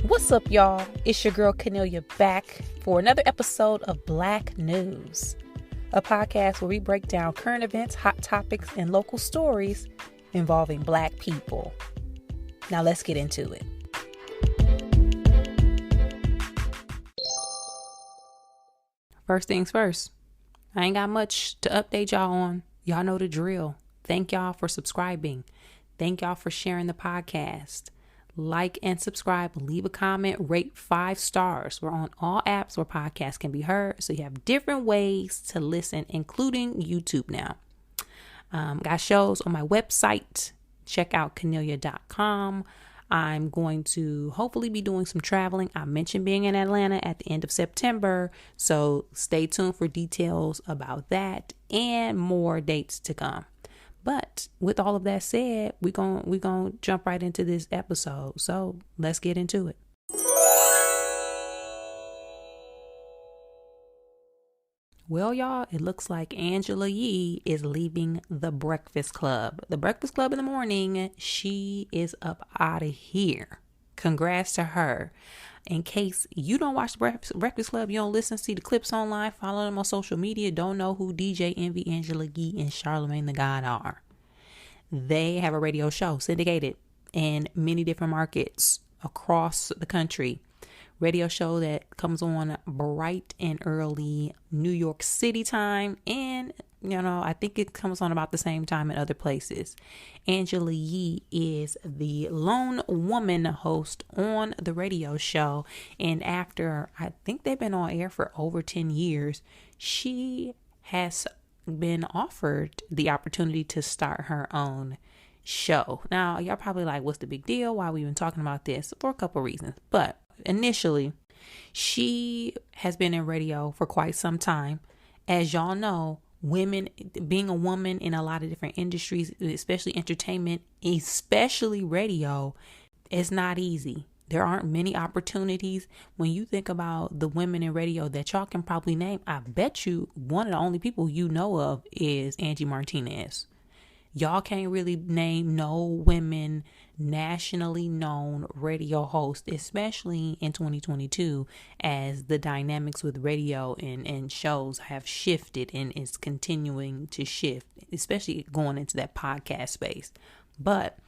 What's up, y'all? It's your girl Cornelia back for another episode of Black News, a podcast where we break down current events, hot topics, and local stories involving Black people. Now let's get into it. First things first, I ain't got much to update y'all on. Y'all know the drill. Thank y'all for subscribing. Thank y'all for sharing the podcast. Like and subscribe, leave a comment, rate 5 stars. We're on all apps where podcasts can be heard, so you have different ways to listen, including YouTube now. Got shows on my website. Check out Cornelia.com. I'm going to hopefully be doing some traveling. I mentioned being in Atlanta at the end of September, so stay tuned for details about that and more dates to come. But with all of that said, we're gonna jump right into this episode. So let's get into it. Well, y'all, it looks like Angela Yee is leaving the Breakfast Club. The Breakfast Club in the morning, she is up out of here. Congrats to her. In case you don't watch the Breakfast Club, you don't listen, see the clips online, follow them on social media, don't know who DJ Envy, Angela Yee, and Charlamagne the God are. They have a radio show syndicated in many different markets across the country. Radio show that comes on bright and early New York City time, and I think it comes on about the same time in other places. Angela Yee is the lone woman host on the radio show, and after I think they've been on air for over 10 years, she has been offered the opportunity to start her own show. Now, y'all probably like, what's the big deal? Why are we even talking about this? For a couple reasons, but initially, she has been in radio for quite some time. As y'all know, women, being a woman in a lot of different industries, especially entertainment, especially radio, is not easy. There aren't many opportunities. When you think about the women in radio that y'all can probably name, I bet you one of the only people you know of is Angie Martinez. Y'all can't really name no women nationally known radio hosts, especially in 2022, as the dynamics with radio and shows have shifted and is continuing to shift, especially going into that podcast space. But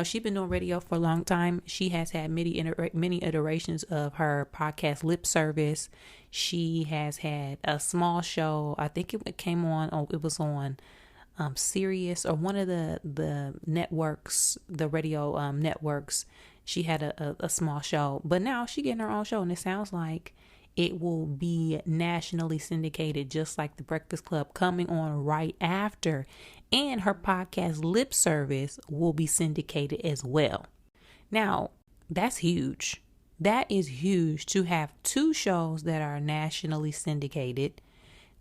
she's been doing radio for a long time. She has had many iterations of her podcast Lip Service. She has had a small show. I think it came on, it was on Sirius or one of the networks, the radio networks. She had a small show, but now she getting her own show, and it sounds like it will be nationally syndicated, just like the Breakfast Club, coming on right after. And her podcast Lip Service will be syndicated as well. Now, that's huge. That is huge to have 2 shows that are nationally syndicated,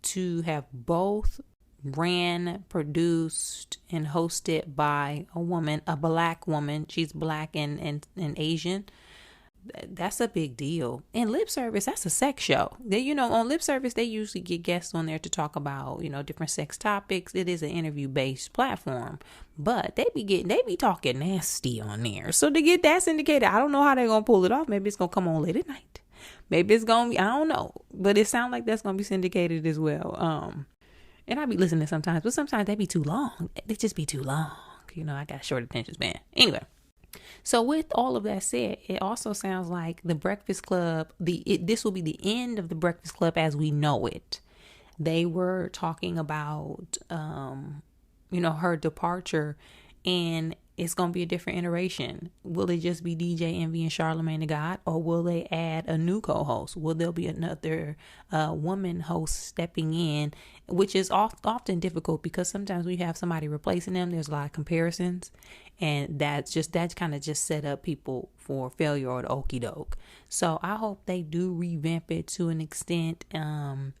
to have both ran, produced, and hosted by a woman, a Black woman. She's Black and Asian. That's a big deal. And Lip Service, that's a sex show. On Lip Service, they usually get guests on there to talk about, different sex topics. It is an interview-based platform, but they be talking nasty on there. So to get that syndicated, I don't know how they're going to pull it off. Maybe it's going to come on late at night. Maybe it's going to be, I don't know, but it sounds like that's going to be syndicated as well. And I be listening sometimes, but sometimes they be too long. They just be too long. I got a short attention span. Anyway. So with all of that said, it also sounds like the Breakfast Club, this will be the end of the Breakfast Club as we know it. They were talking about, her departure, and it's going to be a different iteration. Will it just be DJ Envy and Charlamagne the God, or will they add a new co-host? Will there be another woman host stepping in, which is often difficult because sometimes we have somebody replacing them. There's a lot of comparisons, and that's kind of just set up people for failure or the okie doke. So I hope they do revamp it to an extent, and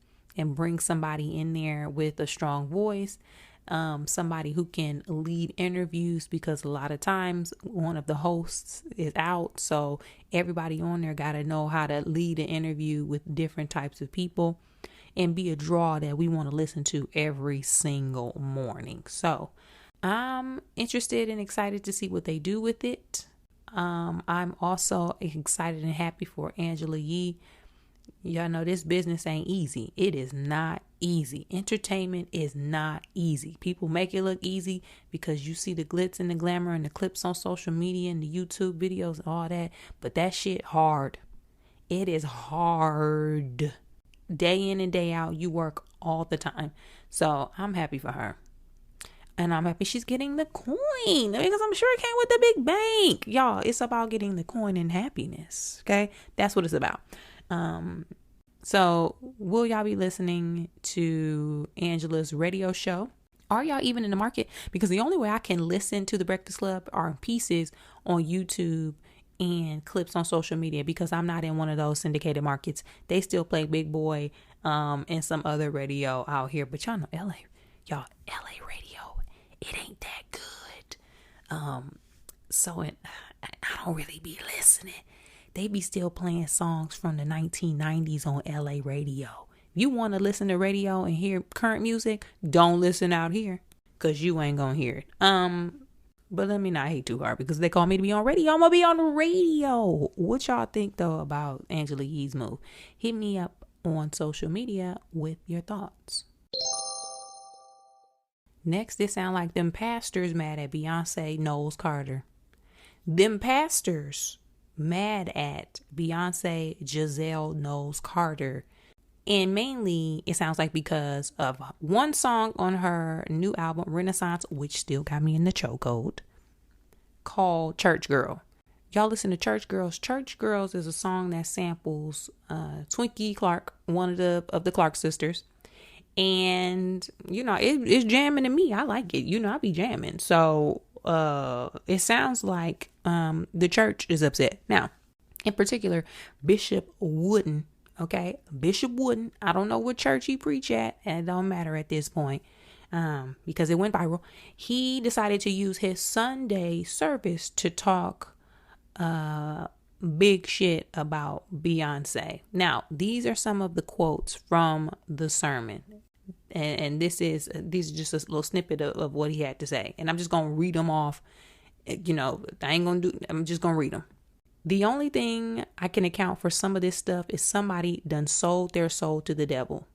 bring somebody in there with a strong voice. Somebody who can lead interviews, because a lot of times one of the hosts is out, so everybody on there got to know how to lead an interview with different types of people and be a draw that we want to listen to every single morning. So I'm interested and excited to see what they do with it. I'm also excited and happy for Angela Yee. Y'all know this business ain't easy. It is not easy. Entertainment is not easy. People make it look easy because you see the glitz and the glamour and the clips on social media and the YouTube videos and all that. But that shit hard. It is hard. Day in and day out, you work all the time. So I'm happy for her. And I'm happy she's getting the coin because I'm sure it came with the big bank. Y'all, it's about getting the coin and happiness. Okay? That's what it's about. So will y'all be listening to Angela's radio show? Are y'all even in the market? Because the only way I can listen to the Breakfast Club are in pieces on YouTube and clips on social media, because I'm not in one of those syndicated markets. They still play Big Boy and some other radio out here. But y'all know LA radio, it ain't that good. So I don't really be listening. They be still playing songs from the 1990s on LA radio. If you want to listen to radio and hear current music, don't listen out here, because you ain't going to hear it. But let me not hate too hard, because they call me to be on radio. I'm going to be on the radio. What y'all think, though, about Angela Yee's move? Hit me up on social media with your thoughts. Next, it sound like them pastors mad at Beyonce Knowles Carter. Them pastors mad at Beyonce Giselle Knowles Carter. And mainly, it sounds like because of one song on her new album, Renaissance, which still got me in the chokehold, called Church Girl. Y'all listen to Church Girls. Church Girls is a song that samples Twinkie Clark, one of the Clark sisters. And, you know, it's jamming to me. I like it. You know, I be jamming. So it sounds like the church is upset. Now, in particular, Bishop Wooden. Okay, Bishop Wooden. I don't know what church he preach at, and it don't matter at this point, because it went viral. He decided to use his Sunday service to talk big shit about Beyonce. Now, these are some of the quotes from the sermon, and these are just a little snippet of what he had to say, and I'm just gonna read them off. You know, I'm just gonna read them. The only thing I can account for some of this stuff is somebody done sold their soul to the devil.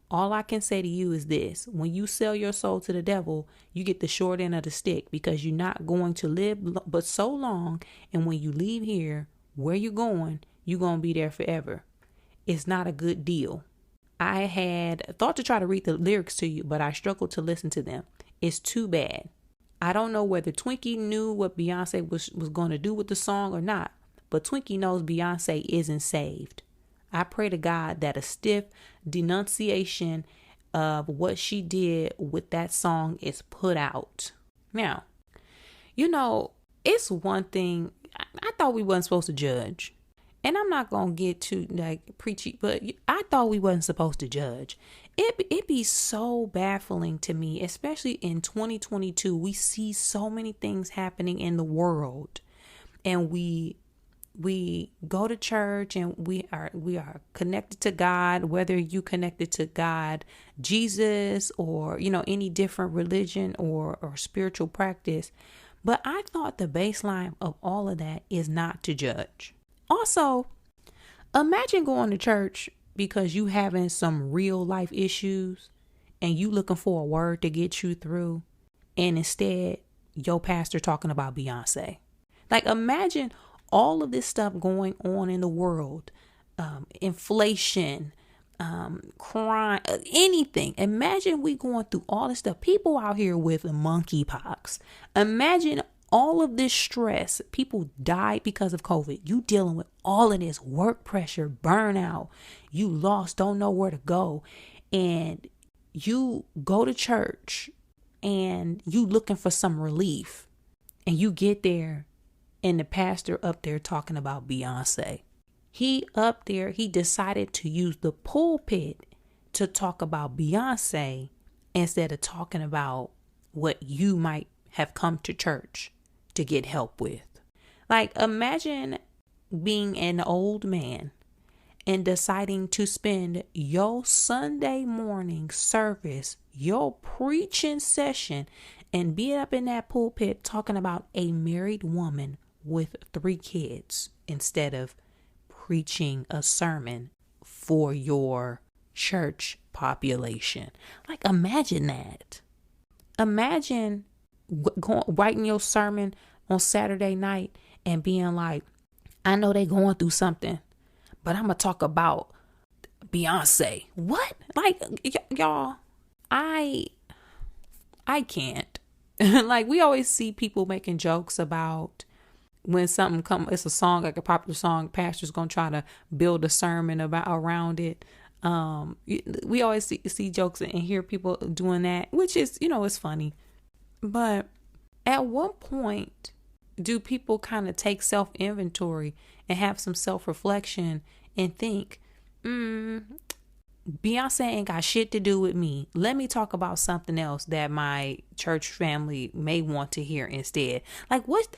All I can say to you is this: when you sell your soul to the devil, you get the short end of the stick, because you're not going to live but so long. And when you leave here, where you're going to be there forever. It's not a good deal. I had thought to try to read the lyrics to you, but I struggled to listen to them. It's too bad. I don't know whether Twinkie knew what Beyonce was going to do with the song or not, but Twinkie knows Beyonce isn't saved. I pray to God that a stiff denunciation of what she did with that song is put out. Now, you know, it's one thing. I thought we wasn't supposed to judge. And I'm not going to get too like preachy, but I thought we wasn't supposed to judge. It be so baffling to me, especially in 2022. We see so many things happening in the world, and we go to church, and we are connected to God, whether you connected to God, Jesus, or, you know, any different religion or spiritual practice. But I thought the baseline of all of that is not to judge. Also, imagine going to church because you having some real life issues and you looking for a word to get you through, and instead your pastor talking about Beyonce. Like, imagine all of this stuff going on in the world, inflation, crime, anything. Imagine we going through all this stuff. People out here with monkeypox. Imagine all of this stress. People died because of COVID. You dealing with all of this work pressure, burnout. You lost, don't know where to go. And you go to church and you looking for some relief. And you get there and the pastor up there talking about Beyonce. He up there, he decided to use the pulpit to talk about Beyonce instead of talking about what you might have come to church to get help with. Like, imagine being an old man and deciding to spend your Sunday morning service, your preaching session, and be up in that pulpit talking about a married woman with 3 kids instead of preaching a sermon for your church population. Like, imagine that. Imagine writing your sermon on Saturday night and being like, I know they going through something, but I'm going to talk about Beyonce. What? Like, y'all, I can't. Like, we always see people making jokes about when something it's a song, like a popular song, pastor's going to try to build a sermon around it. We always see jokes and hear people doing that, which is, it's funny. But at what point do people kind of take self-inventory and have some self-reflection and think, Beyonce ain't got shit to do with me. Let me talk about something else that my church family may want to hear instead. Like, what?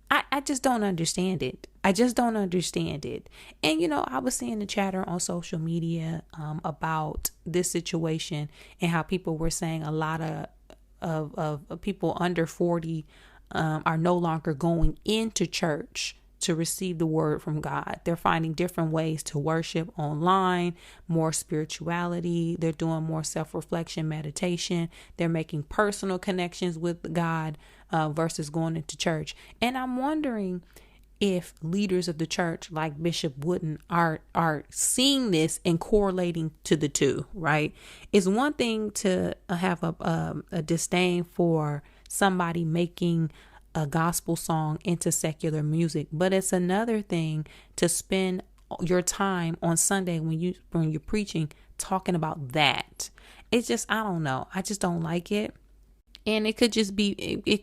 I just don't understand it. I just don't understand it. And, I was seeing the chatter on social media about this situation and how people were saying a lot of people under 40 are no longer going into church to receive the word from God. They're finding different ways to worship online, more spirituality. They're doing more self-reflection, meditation. They're making personal connections with God versus going into church. And I'm wondering if leaders of the church like Bishop Wooden are seeing this and correlating to the two, right? It's one thing to have a disdain for somebody making a gospel song into secular music, but it's another thing to spend your time on Sunday when you're preaching talking about that. It's just, I don't know. I just don't like it. And it could just be, it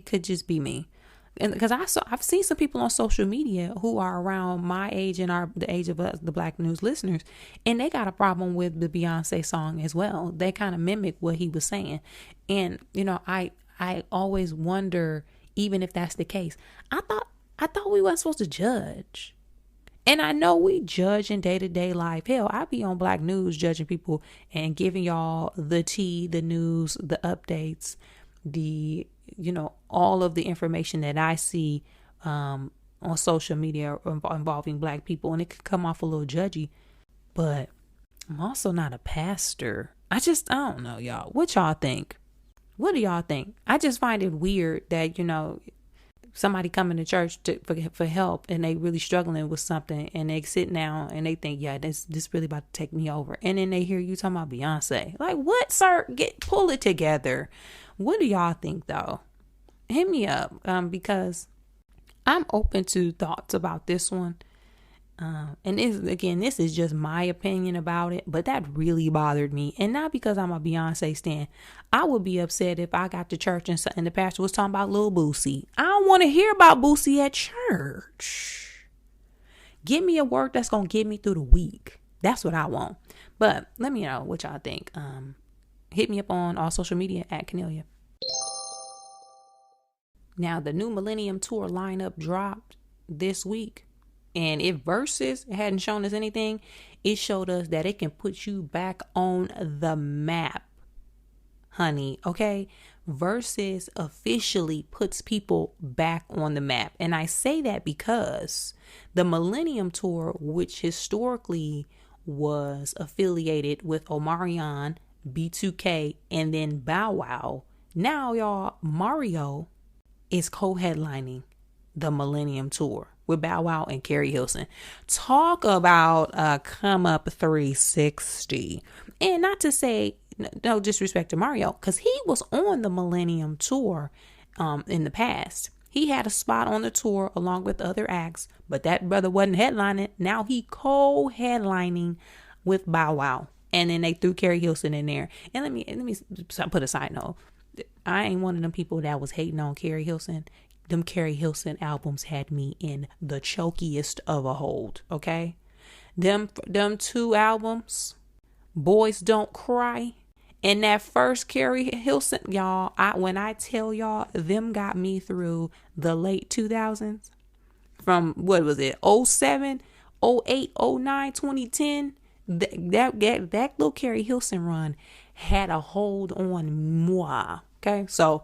could just be me. And because I've seen some people on social media who are around my age and the age of us, the Black News listeners, and they got a problem with the Beyonce song as well. They kind of mimic what he was saying. And, I always wonder, even if that's the case, I thought we weren't supposed to judge. And I know we judge in day-to-day life. Hell, I be on Black News judging people and giving y'all the tea, the news, the updates, all of the information that I see on social media involving Black people. And it could come off a little judgy, but I'm also not a pastor. I don't know, y'all. What y'all think? What do y'all think? I just find it weird that, somebody coming to church for help and they really struggling with something and they sit down and they think, yeah, this really about to take me over. And then they hear you talking about Beyonce. Like, what, sir? Pull it together. What do y'all think, though? Hit me up because I'm open to thoughts about this one. And this is just my opinion about it, but that really bothered me. And not because I'm a Beyonce stan. I would be upset if I got to church and the pastor was talking about Lil Boosie. I don't want to hear about Boosie at church. Give me a word that's going to get me through the week. That's what I want. But let me know what y'all think. Hit me up on all social media at Cornelia. Now, the new Millennium Tour lineup dropped this week. And if Versus hadn't shown us anything, it showed us that it can put you back on the map, honey. Okay. Versus officially puts people back on the map. And I say that because the Millennium Tour, which historically was affiliated with Omarion, B2K, and then Bow Wow. Now, y'all, Mario is co-headlining the Millennium Tour with Bow Wow and Carrie Hilson. Talk about a come up 360. And not to say no disrespect to Mario, because he was on the Millennium Tour in the past. He had a spot on the tour along with other acts, but that brother wasn't headlining. Now he co-headlining with Bow Wow. And then they threw Carrie Hilson in there. And let me put a side note. I ain't one of them people that was hating on Carrie Hilson. Them Carrie Hilson albums had me in the chokiest of a hold, okay? Them 2 albums, Boys Don't Cry, and that first Carrie Hilson, y'all, when I tell y'all, them got me through the late 2000s. From, what was it, 07, 08, 09, 2010? That little Carrie Hilson run had a hold on moi, okay? So,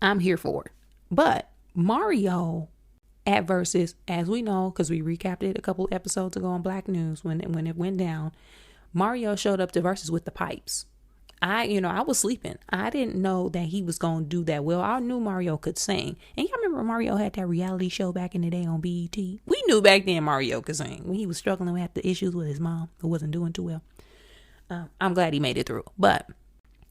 I'm here for it. But Mario at Versus, as we know, because we recapped it a couple episodes ago on Black News when it went down, Mario showed up to Versus with the pipes. I was sleeping. I didn't know that he was going to do that well. I knew Mario could sing. And y'all remember Mario had that reality show back in the day on BET? We knew back then Mario could sing when he was struggling with the issues with his mom who wasn't doing too well. I'm glad he made it through. But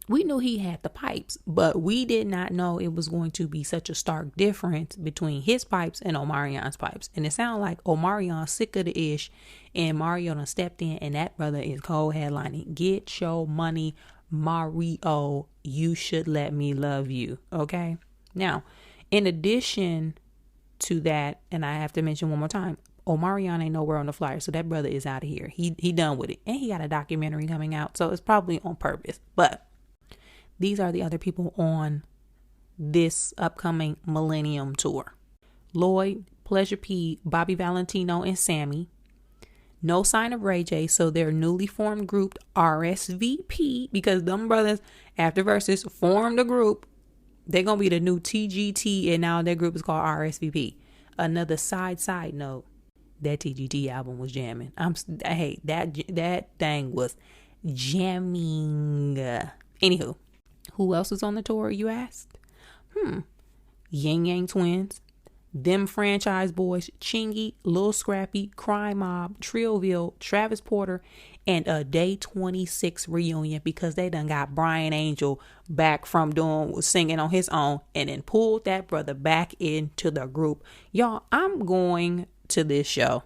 we knew he had the pipes, but we did not know it was going to be such a stark difference between his pipes and Omarion's pipes. And it sounded like Omarion's sick of the ish and Mario done stepped in, and that brother is cold headlining. Get your money, Mario. You should let me love you. Okay. Now, in addition to that, and I have to mention one more time, Omarion ain't nowhere on the flyer, so that brother is out of here. He done with it, and he got a documentary coming out, so it's probably on purpose. But these are the other people on this upcoming Millennium Tour: Lloyd, Pleasure P, Bobby Valentino, and Sammy. No sign of Ray J, so their newly formed group RSVP, because them brothers after Versus formed a group. They're gonna be the new TGT, and now their group is called RSVP. Another side note: that TGT album was jamming. Hey, that thing was jamming. Anywho, who else is on the tour, you asked? Yin Yang Twins, them Franchise Boys, Chingy, Lil Scrappy, Crime Mob, Trillville, Travis Porter, and a Day 26 reunion, because they done got Brian Angel back from singing on his own and then pulled that brother back into the group. Y'all, I'm going to this show.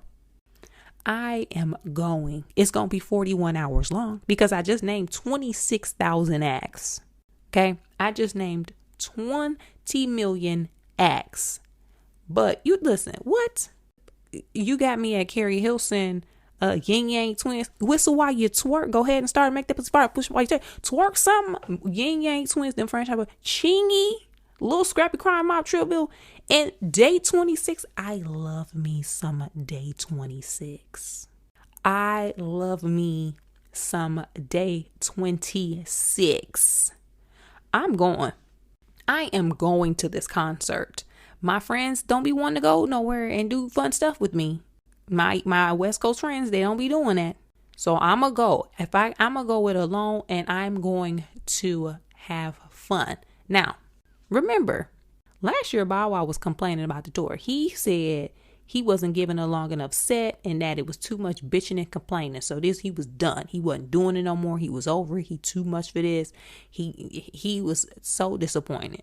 I am going. It's going to be 41 hours long because I just named 26,000 acts. Okay? I just named 20 million acts. But you listen, what? You got me at Carrie Hilson, Yin Yang Twins. Whistle while you twerk. Go ahead and start. Make that spot. Push while you twerk something. Yin Yang Twins, them franchise. Chingy, Little Scrappy, Crime Mob, Trillville, and Day 26. I love me some Day 26. I love me some Day 26. I'm going. I am going to this concert. My friends don't be wanting to go nowhere and do fun stuff with me. My West Coast friends, they don't be doing that. So I'm going to go. I'm going to go it alone, and I'm going to have fun. Now, remember, last year Bow Wow was complaining about the tour. He said he wasn't given a long enough set and that it was too much bitching and complaining. So he was done. He wasn't doing it no more. He was over it. He too much for this. He was so disappointed.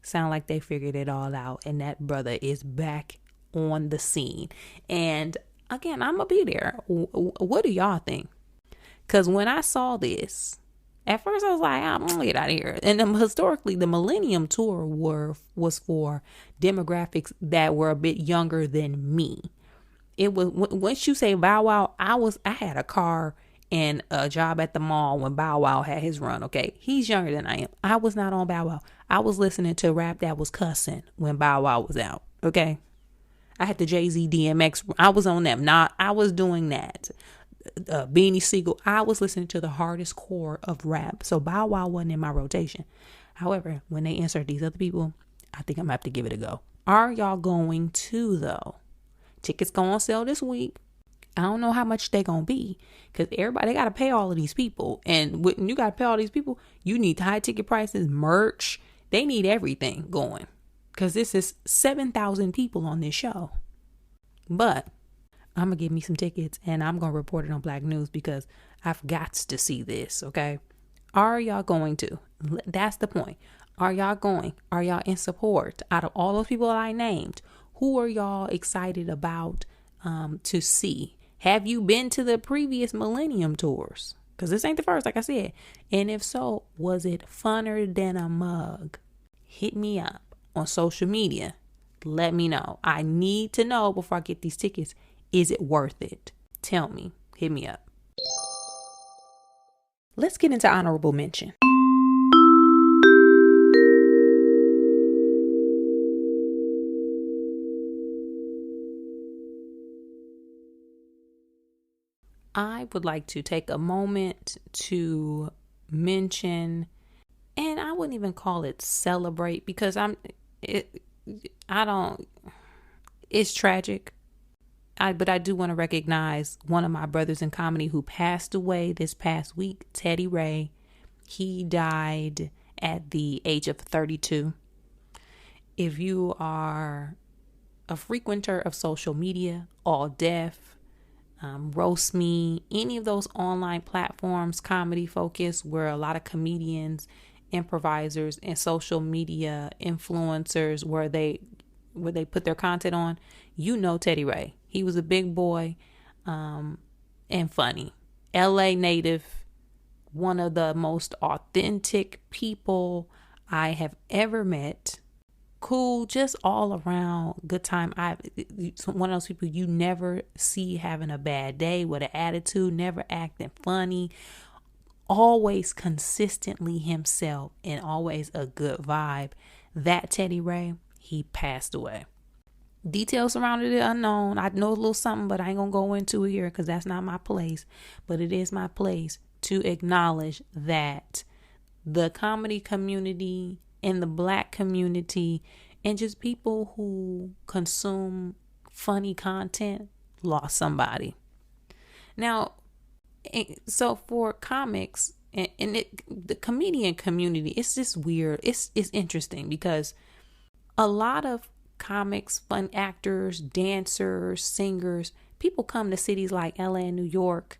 Sound like they figured it all out, and that brother is back on the scene. And again, I'm gonna be there. What do y'all think? Because when I saw this, at first I was like, I'm gonna get out of here. And historically, the Millennium Tour was for demographics that were a bit younger than me. It was, once you say Bow Wow, I had a car and a job at the mall when Bow Wow had his run. Okay, he's younger than I am. I was not on Bow Wow. I was listening to rap that was cussing when Bow Wow was out. Okay, I had the Jay-Z DMX. I was on them. I was doing that. Beanie Siegel. I was listening to the hardest core of rap. So Bow Wow wasn't in my rotation. However, when they insert these other people, I think I'm gonna have to give it a go. Are y'all going to though? Tickets go on sale this week. I don't know how much they gonna be, because everybody, they gotta pay all of these people, and when you gotta pay all these people, you need high ticket prices, merch. They need everything going, because this is 7,000 people on this show. But I'm gonna give me some tickets and I'm gonna report it on Black News, because I've got to see this. Okay, are y'all going to? That's the point. Are y'all going? Are y'all in support? Out of all those people I named, who are y'all excited about to see? Have you been to the previous Millennium Tours? Because this ain't the first, like I said. And if so, was it funner than a mug? Hit me up on social media. Let me know. I need to know before I get these tickets. Is it worth it? Tell me. Hit me up. Let's get into honorable mention. I would like to take a moment to mention, and I wouldn't even call it celebrate, because I don't, it's tragic. But I do want to recognize one of my brothers in comedy who passed away this past week, Teddy Ray. He died at the age of 32. If you are a frequenter of social media, All Def, Roast Me, any of those online platforms, Comedy Focus, where a lot of comedians, improvisers, and social media influencers where they put their content on, you know Teddy Ray. He was a big boy and funny. LA native, one of the most authentic people I have ever met. Cool, just all around good time. One of those people you never see having a bad day with an attitude, never acting funny, always consistently himself and always a good vibe. That Teddy Ray, he passed away. Details surrounding it unknown. I know a little something, but I ain't gonna go into it here because that's not my place. But it is my place to acknowledge that the comedy community and the Black community and just people who consume funny content lost somebody. Now, so for comics the comedian community, it's just weird. It's interesting because a lot of comics, fun actors, dancers, singers, people come to cities like LA and New York.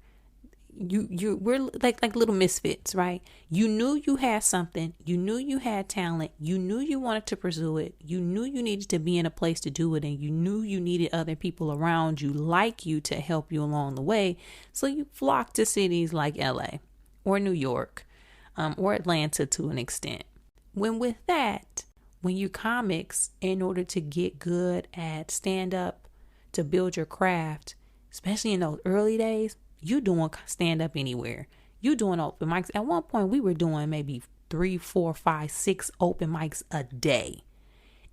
We're like little misfits, right? You knew you had something, you knew you had talent, you knew you wanted to pursue it, you knew you needed to be in a place to do it, and you knew you needed other people around you like you to help you along the way. So you flocked to cities like LA or New York or Atlanta to an extent. When you comics, in order to get good at stand up, to build your craft, especially in those early days, you doing stand up anywhere. You doing open mics. At one point, we were doing maybe 3, 4, 5, 6 open mics a day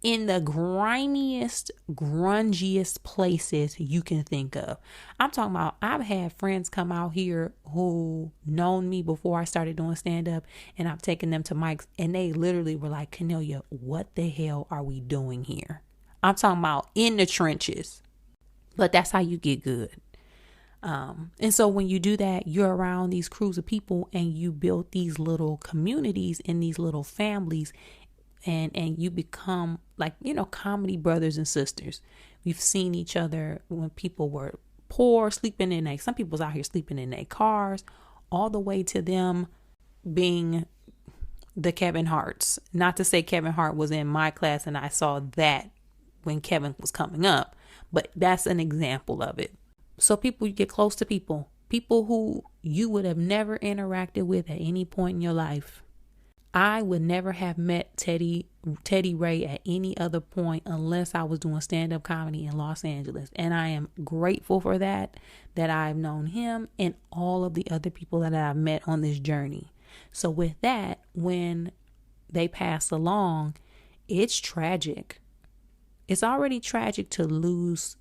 in the grimiest, grungiest places you can think of. I'm talking about, I've had friends come out here who known me before I started doing stand-up, and I've taken them to mics, and they literally were like, Cornelia, what the hell are we doing here? I'm talking about in the trenches. But that's how you get good. And so when you do that, you're around these crews of people, and you build these little communities and these little families, and you become like, comedy brothers and sisters. We've seen each other when people were poor, some people was out here sleeping in their cars, all the way to them being the Kevin Harts. Not to say Kevin Hart was in my class and I saw that when Kevin was coming up, but that's an example of it. So you get close to people who you would have never interacted with at any point in your life. I would never have met Teddy Ray at any other point unless I was doing stand-up comedy in Los Angeles. And I am grateful for that I've known him and all of the other people that I've met on this journey. So with that, when they pass along, it's tragic. It's already tragic to lose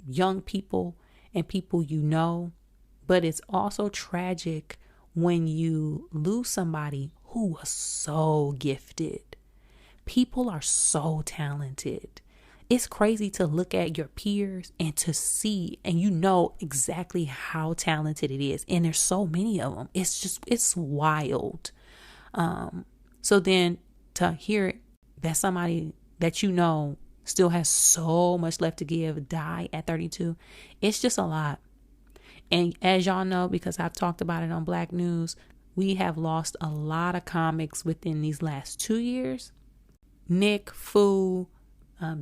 young people and people you know, but it's also tragic when you lose somebody who was so gifted. People are so talented. It's crazy to look at your peers and to see, and you know exactly how talented it is. And there's so many of them. It's wild. So then to hear that somebody that you know still has so much left to give die at 32, it's just a lot. And as y'all know, because I've talked about it on Black News, we have lost a lot of comics within these last 2 years. Nick, Fu,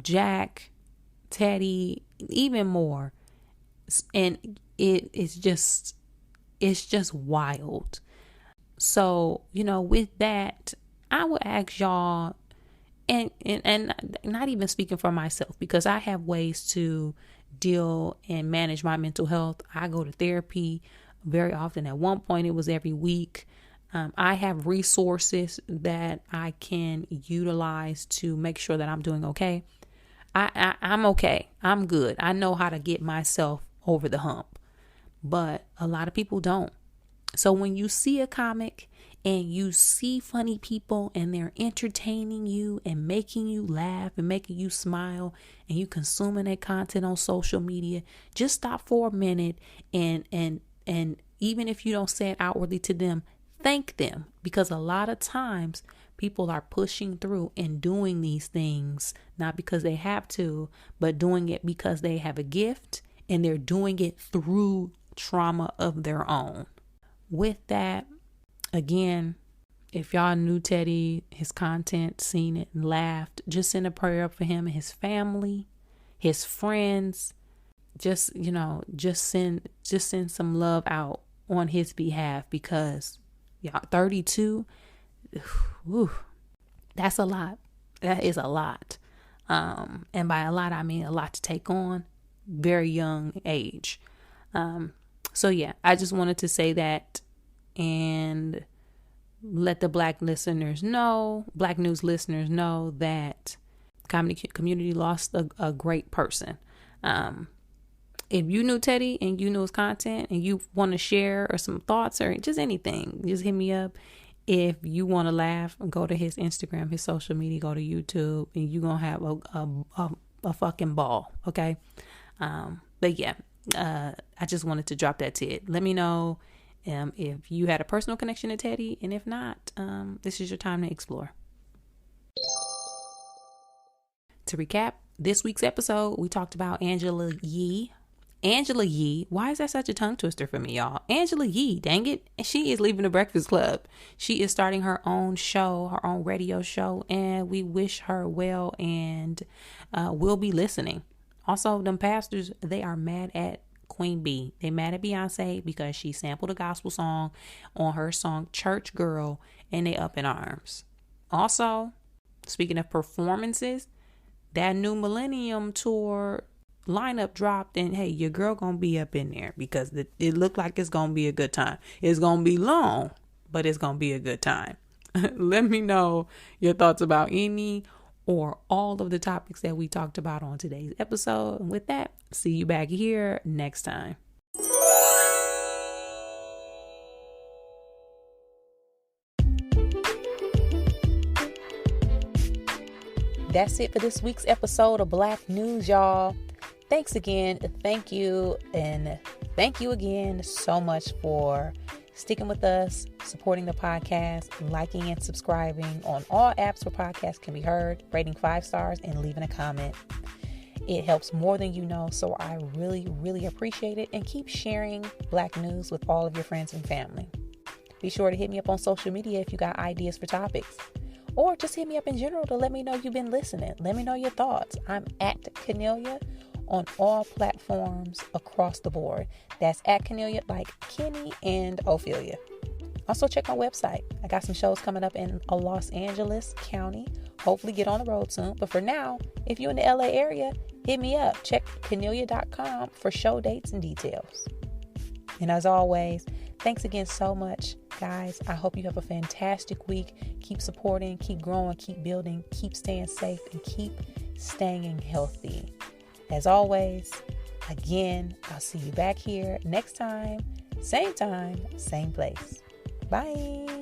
Jack, Teddy, even more. And it's just wild. So, with that, I would ask y'all, and not even speaking for myself, because I have ways to deal and manage my mental health. I go to therapy very often. At one point, it was every week. I have resources that I can utilize to make sure that I'm doing okay. I'm okay. I'm good. I know how to get myself over the hump, but a lot of people don't. So when you see a comic and you see funny people and they're entertaining you and making you laugh and making you smile, and you consuming that content on social media, just stop for a minute and even if you don't say it outwardly to them, thank them, because a lot of times people are pushing through and doing these things not because they have to, but doing it because they have a gift and they're doing it through trauma of their own. With that, again, if y'all knew Teddy, his content, seen it and laughed, just send a prayer up for him and his family, his friends. Just send some love out on his behalf, because y'all 32, whew, that's a lot. That is a lot. And by a lot, I mean a lot to take on, very young age. So yeah, I just wanted to say that and let the Black news listeners know that community lost a great person. If you knew Teddy and you know his content and you want to share or some thoughts or just anything, just hit me up. If you want to laugh, go to his Instagram, his social media, go to YouTube, and you're going to have a fucking ball. Okay. But yeah, I just wanted to drop that tid. Let me know if you had a personal connection to Teddy, and if not, this is your time to explore. To recap this week's episode, we talked about Angela Yee. Angela Yee, why is that such a tongue twister for me, y'all? Angela Yee, dang it. She is leaving the Breakfast Club. She is starting her own show, her own radio show, and we wish her well, and we'll be listening. Also, them pastors, they are mad at Queen Bee. They mad at Beyonce because she sampled a gospel song on her song Church Girl, and they up in arms. Also, speaking of performances, that new Millennium Tour lineup dropped, and hey, your girl gonna be up in there because it looked like it's gonna be a good time. It's gonna be long, but it's gonna be a good time. Let me know your thoughts about any or all of the topics that we talked about on today's episode. And with that, see you back here next time. That's it for this week's episode of Black News, y'all. Thanks again. Thank you. And thank you again so much for sticking with us, supporting the podcast, liking and subscribing on all apps where podcasts can be heard, rating 5 stars, and leaving a comment. It helps more than you know, so I really, really appreciate it. And keep sharing Black News with all of your friends and family. Be sure to hit me up on social media if you got ideas for topics. Or just hit me up in general to let me know you've been listening. Let me know your thoughts. I'm at Cornelia on all platforms across the board. That's at Cornelia, like Kenny and Ophelia. Also check my website. I got some shows coming up in Los Angeles County. Hopefully get on the road soon. But for now, if you're in the LA area, hit me up. Check Cornelia.com for show dates and details. And as always, thanks again so much, guys. I hope you have a fantastic week. Keep supporting, keep growing, keep building, keep staying safe, and keep staying healthy. As always, again, I'll see you back here next time, same time, same place. Bye.